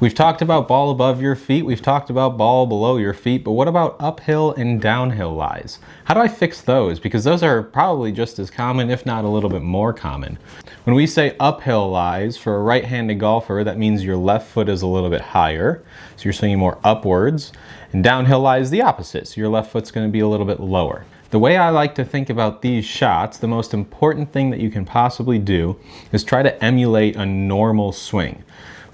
We've talked about ball above your feet, we've talked about ball below your feet, but what about uphill and downhill lies? How do I fix those? Because those are probably just as common, if not a little bit more common. When we say uphill lies, for a right-handed golfer, that means your left foot is a little bit higher, so you're swinging more upwards, and downhill lies the opposite, so your left foot's going to be a little bit lower. The way I like to think about these shots, the most important thing that you can possibly do is try to emulate a normal swing.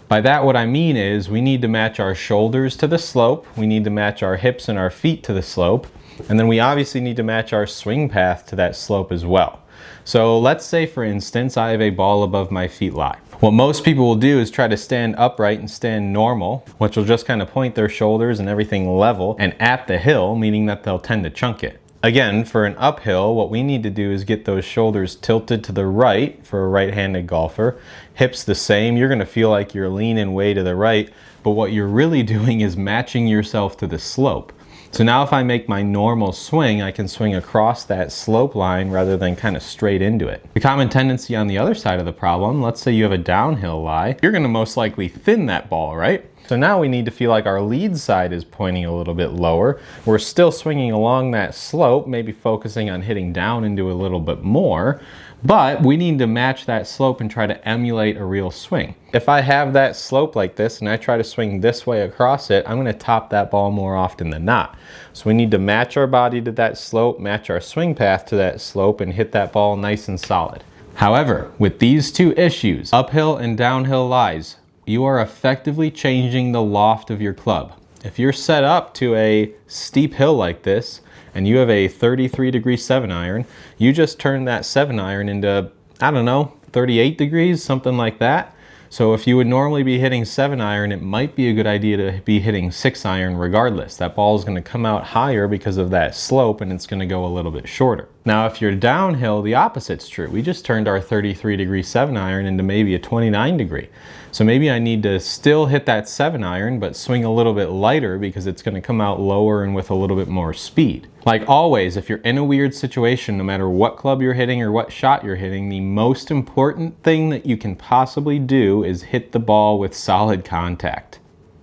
By that, what I mean is we need to match our shoulders to the slope, we need to match our hips and our feet to the slope, and then we obviously need to match our swing path to that slope as well. So let's say, for instance, I have a ball above my feet lie. What most people will do is try to stand upright and stand normal, which will just kind of point their shoulders and everything level and at the hill, meaning that they'll tend to chunk it. Again, for an uphill, what we need to do is get those shoulders tilted to the right for a right-handed golfer. Hips the same. You're going to feel like you're leaning way to the right, but what you're really doing is matching yourself to the slope. So now if I make my normal swing, I can swing across that slope line rather than kind of straight into it. The common tendency on the other side of the problem, let's say you have a downhill lie, you're going to most likely thin that ball, right? So now we need to feel like our lead side is pointing a little bit lower. We're still swinging along that slope, maybe focusing on hitting down into a little bit more, but we need to match that slope and try to emulate a real swing. If I have that slope like this and I try to swing this way across it, I'm going to top that ball more often than not. So we need to match our body to that slope, match our swing path to that slope, and hit that ball nice and solid. However, with these two issues, uphill and downhill lies, you are effectively changing the loft of your club. If you're set up to a steep hill like this and you have a 33-degree 7-iron, you just turn that 7-iron into, I don't know, 38 degrees, something like that. So if you would normally be hitting 7-iron, it might be a good idea to be hitting 6-iron regardless. That ball is going to come out higher because of that slope, and it's going to go a little bit shorter. Now if you're downhill, the opposite's true. We just turned our 33-degree 7-iron into maybe a 29-degree. So maybe I need to still hit that 7-iron, but swing a little bit lighter because it's going to come out lower and with a little bit more speed. Like always, if you're in a weird situation, no matter what club you're hitting or what shot you're hitting, the most important thing that you can possibly do is hit the ball with solid contact.